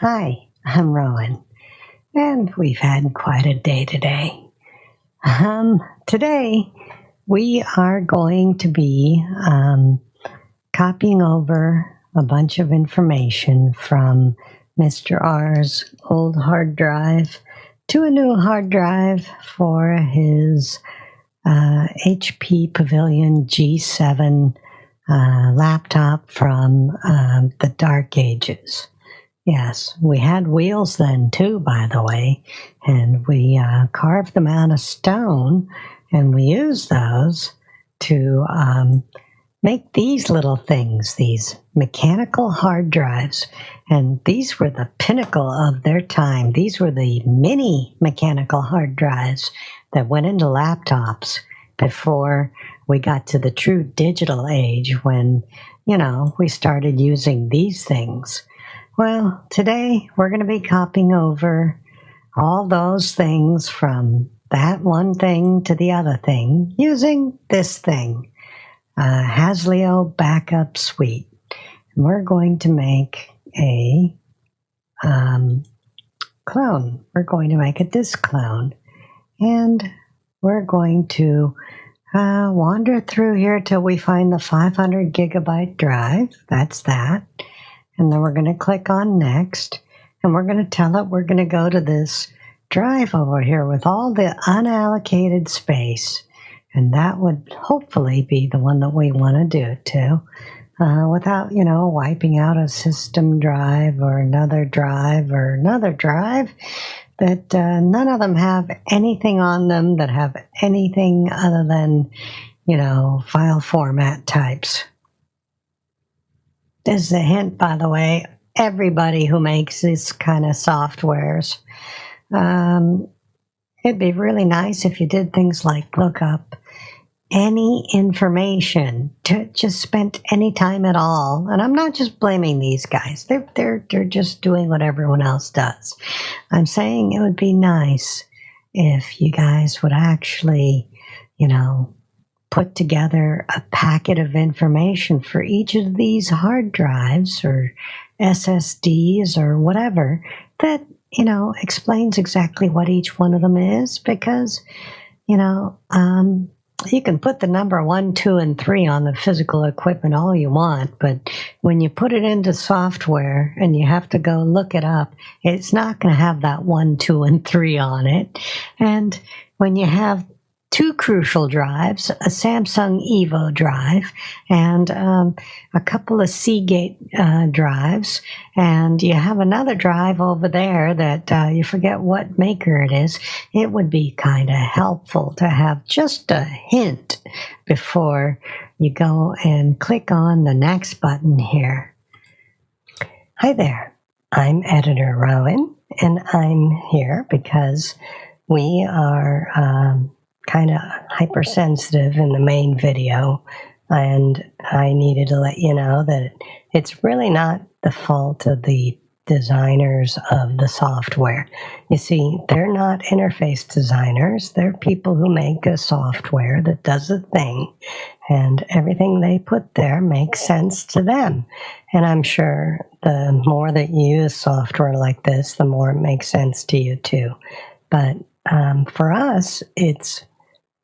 Hi, I'm Rowan, and we've had quite a day today. Today we are going to be copying over a bunch of information from Mr. R's old hard drive to a new hard drive for his HP Pavilion G7 laptop from the Dark Ages. Yes, we had wheels then too, by the way, and we carved them out of stone, and we used those to make these little things, these mechanical hard drives, and these were the pinnacle of their time. These were the mini mechanical hard drives that went into laptops before we got to the true digital age when, we started using these things. Well, today we're going to be copying over all those things from that one thing to the other thing using this thing, Hasleo Backup Suite. And we're going to make a clone. We're going to make a disk clone. And we're going to wander through here till we find the 500 gigabyte drive. That's that. And then we're going to click on next, and we're going to tell it we're going to go to this drive over here with all the unallocated space. And that would hopefully be the one that we want to do too, without, wiping out a system drive or another drive that none of them have anything on them that have anything other than, file format types. This is a hint, by the way, everybody who makes this kind of softwares. It'd be really nice if you did things like look up any information, to just spent any time at all. And I'm not just blaming these guys. They're just doing what everyone else does. I'm saying it would be nice if you guys would actually, put together a packet of information for each of these hard drives or SSDs or whatever that, explains exactly what each one of them is, because, you can put the number 1, 2, and 3 on the physical equipment all you want, but when you put it into software and you have to go look it up, it's not going to have that 1, 2, and 3 on it. And when you have two crucial drives, a Samsung Evo drive and a couple of Seagate drives, and you have another drive over there that you forget what maker it is, it would be kind of helpful to have just a hint before you go and click on the next button here. Hi there, I'm Editor Rowan, and I'm here because we are kind of hypersensitive in the main video, and I needed to let you know that it's really not the fault of the designers of the software. You see, they're not interface designers. They're people who make a software that does a thing, and everything they put there makes sense to them. And I'm sure the more that you use software like this, the more it makes sense to you too. But for us, it's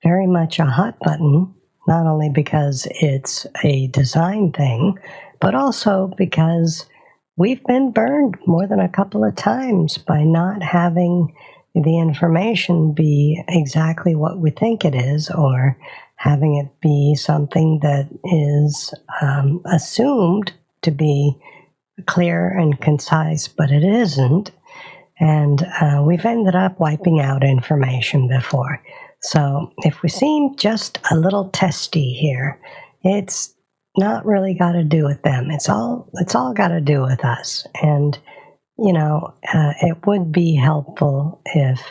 very much a hot button, not only because it's a design thing, but also because we've been burned more than a couple of times by not having the information be exactly what we think it is, or having it be something that is assumed to be clear and concise, but it isn't. And we've ended up wiping out information before. So if we seem just a little testy here, it's not really got to do with them. It's all got to do with us. And, it would be helpful if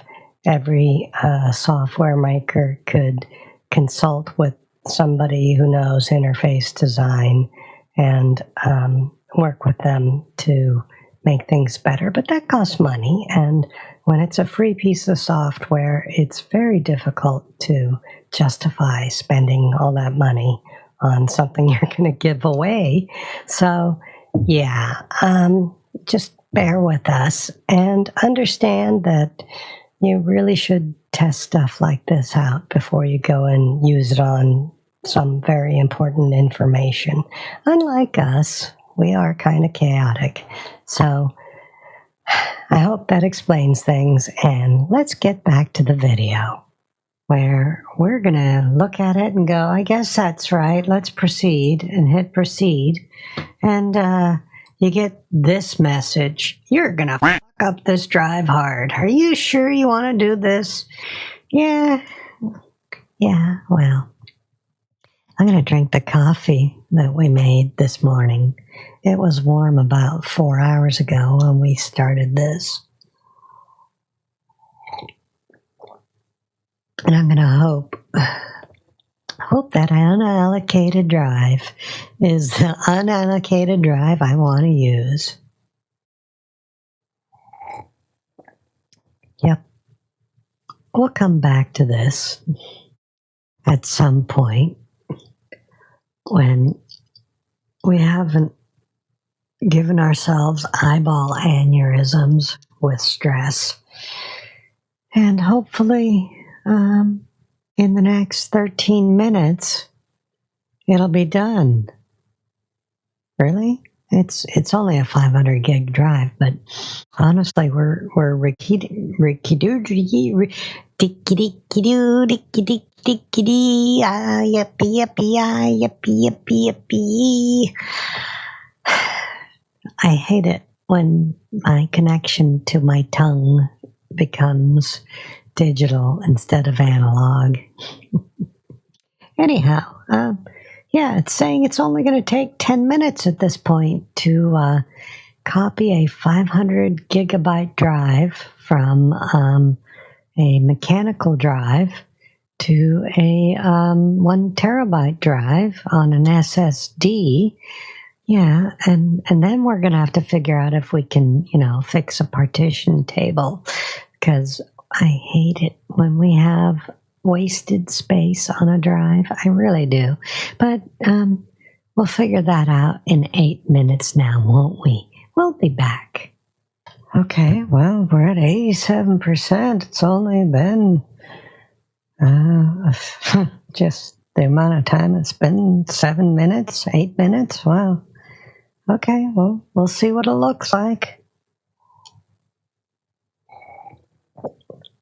every software maker could consult with somebody who knows interface design and work with them to make things better. But that costs money, and when it's a free piece of software, it's very difficult to justify spending all that money on something you're going to give away. So, yeah, just bear with us and understand that you really should test stuff like this out before you go and use it on some very important information. Unlike us, we are kind of chaotic. So I hope that explains things, and let's get back to the video where we're going to look at it and go, I guess that's right, let's proceed, and hit proceed. And you get this message, you're going to fuck up this drive hard. Are you sure you want to do this? Yeah, well, I'm going to drink the coffee that we made this morning. It was warm about 4 hours ago when we started this. And I'm going to hope that unallocated drive is the unallocated drive I want to use. Yep. We'll come back to this at some point when we haven't given ourselves eyeball aneurysms with stress. And hopefully, in the next 13 minutes, it'll be done. Really? It's only a 500 gig drive, but honestly, we're I hate it when my connection to my tongue becomes digital instead of analog. Anyhow, it's saying it's only going to take 10 minutes at this point to copy a 500 gigabyte drive from a mechanical drive to a 1 terabyte drive on an SSD. Yeah, and then we're going to have to figure out if we can, fix a partition table, because I hate it when we have wasted space on a drive. I really do. But we'll figure that out in 8 minutes now, won't we? We'll be back. Okay, well, we're at 87%. It's only been just the amount of time it's been, 7 minutes, 8 minutes. Wow. Okay, well, we'll see what it looks like.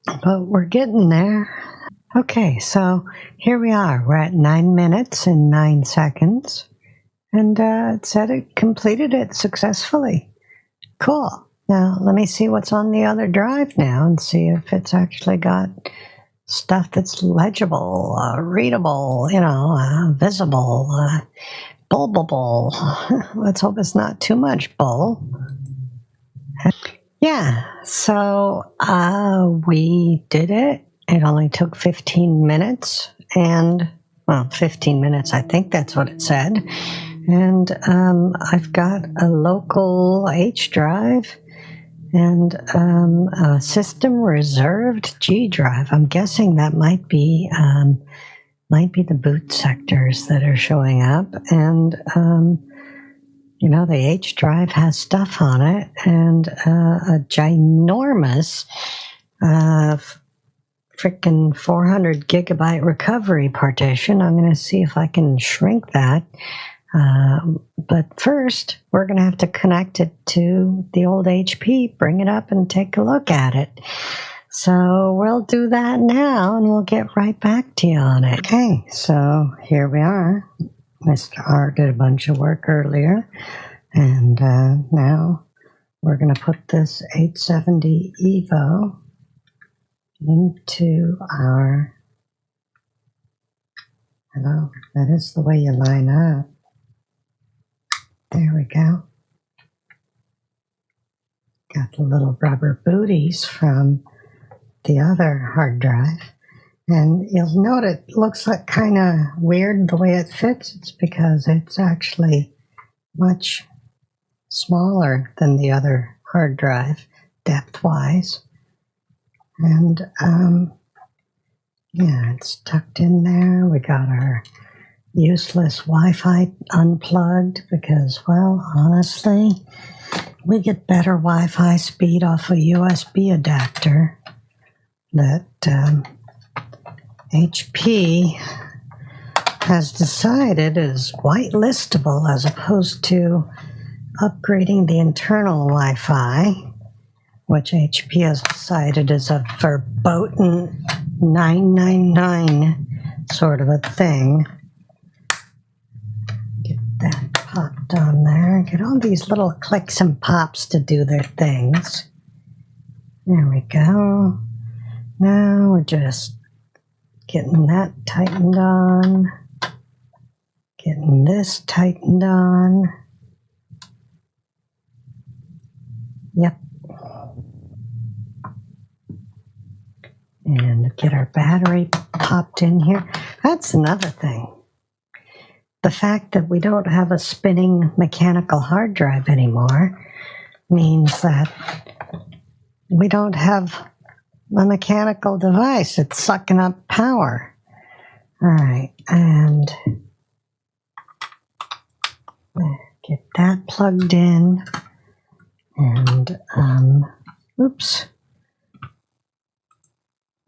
But we're getting there. Okay, so here we are. We're at 9 minutes and 9 seconds. And it said it completed it successfully. Cool. Now, let me see what's on the other drive now and see if it's actually got stuff that's legible, readable, visible, bulbable. Let's hope it's not too much bull. Yeah, so we did it. It only took 15 minutes, and 15 minutes, I think that's what it said. And I've got a local H drive and a system reserved G drive. I'm guessing that might be the boot sectors that are showing up. And the H drive has stuff on it, and a ginormous freaking 400 gigabyte recovery partition. I'm going to see if I can shrink that. But first, we're going to have to connect it to the old HP, bring it up and take a look at it. So we'll do that now, and we'll get right back to you on it. Okay, so here we are. Mr. R did a bunch of work earlier, and now we're going to put this 870 Evo into our... Hello, that is the way you line up. There we go. Got the little rubber booties from the other hard drive. And you'll note it looks like kind of weird the way it fits. It's because it's actually much smaller than the other hard drive, depth-wise. And, it's tucked in there. We got our useless Wi-Fi unplugged because, well, honestly, we get better Wi-Fi speed off a USB adapter that HP has decided is whitelistable as opposed to upgrading the internal Wi-Fi, which HP has decided is a verboten 999 sort of a thing. Get that popped on there. Get all these little clicks and pops to do their things. There we go. Now we're just getting that tightened on. Getting this tightened on. Yep. And get our battery popped in here. That's another thing. The fact that we don't have a spinning mechanical hard drive anymore means that we don't have a mechanical device. It's sucking up power. All right, and get that plugged in. And, oops.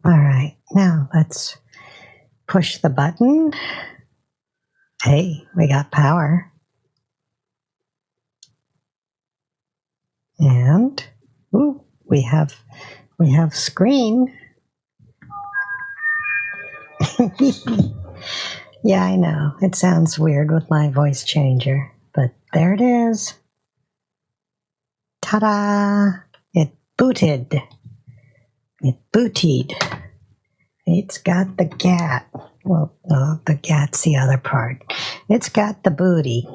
All right, now let's push the button. Hey, we got power. And, ooh, we have screen. Yeah, I know. It sounds weird with my voice changer, but there it is. Ta-da! It booted. It booted. It's got the GAT. Well, no, the GAT's the other part. It's got the booty.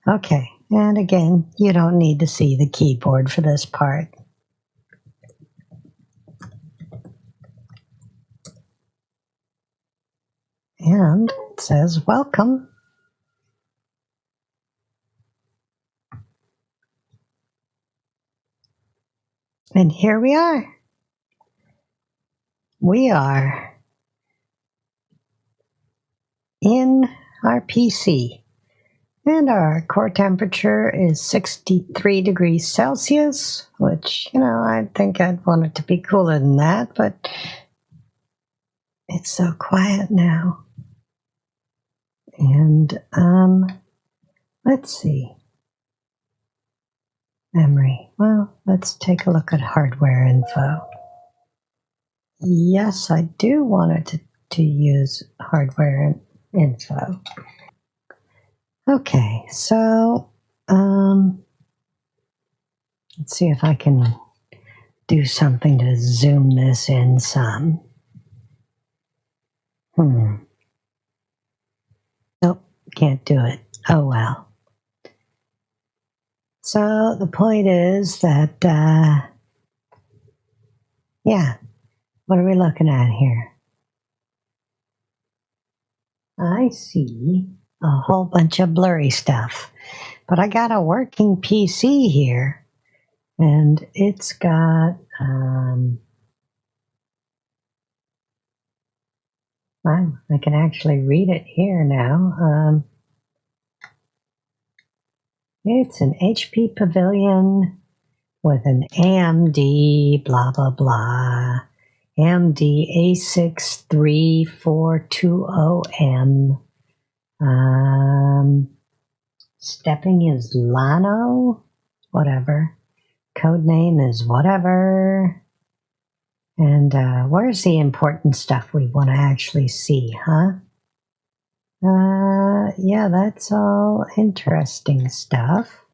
Okay, and again, you don't need to see the keyboard for this part. And it says, welcome. And here we are. We are in our PC. And our core temperature is 63 degrees Celsius, which, I think I'd want it to be cooler than that, but it's so quiet now. And, let's see. Memory. Well, let's take a look at hardware info. Yes, I do want it to use hardware info. Okay, so let's see if I can do something to zoom this in some. Nope, can't do it. Oh well. So the point is that, yeah, what are we looking at here? I see a whole bunch of blurry stuff, but I got a working PC here, and it's got, well, I can actually read it here now. It's an HP Pavilion with an AMD blah, blah, blah. AMD A6 3420M. Stepping is Lano, whatever. Codename is whatever. And where's the important stuff we want to actually see, huh? Yeah, that's all interesting stuff.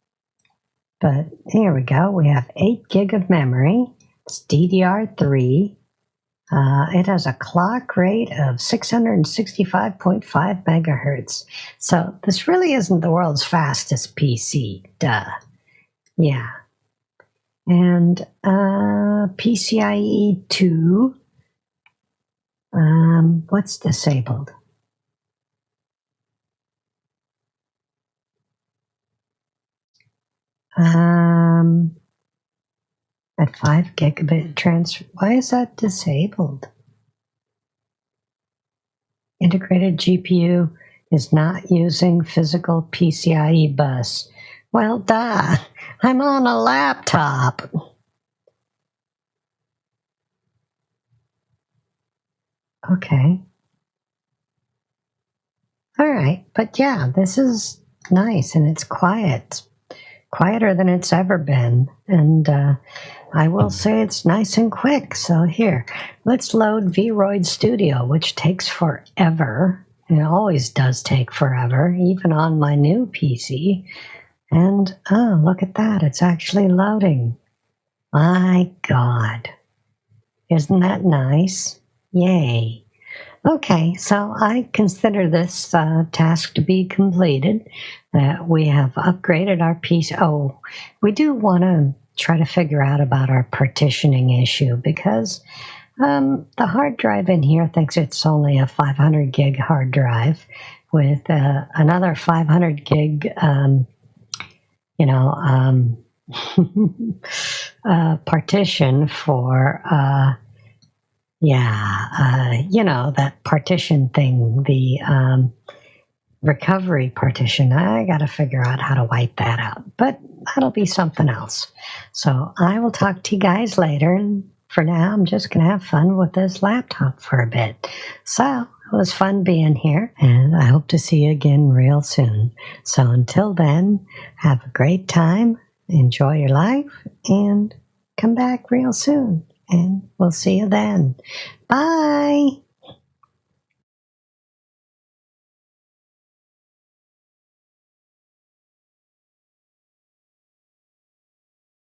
But here we go. We have 8 gig of memory. It's DDR3. It has a clock rate of 665.5 megahertz. So this really isn't the world's fastest PC. Duh. Yeah. And PCIe 2. What's disabled? At 5 gigabit transfer. Why is that disabled? Integrated GPU is not using physical PCIe bus. Well, duh. I'm on a laptop. Okay. All right. But yeah, this is nice and it's quiet. Quieter than it's ever been. And I will say it's nice and quick. So here, let's load Vroid Studio, which takes forever. And it always does take forever, even on my new PC. And oh, look at that. It's actually loading. My God. Isn't that nice? Yay. Okay, so I consider this task to be completed, that we have upgraded our PC. Oh, we do want to try to figure out about our partitioning issue because the hard drive in here thinks it's only a 500 gig hard drive with another 500 gig, partition for that partition thing, the recovery partition. I got to figure out how to wipe that out, but that'll be something else. So I will talk to you guys later. And for now, I'm just going to have fun with this laptop for a bit. So it was fun being here, and I hope to see you again real soon. So until then, have a great time, enjoy your life, and come back real soon. And we'll see you then. Bye.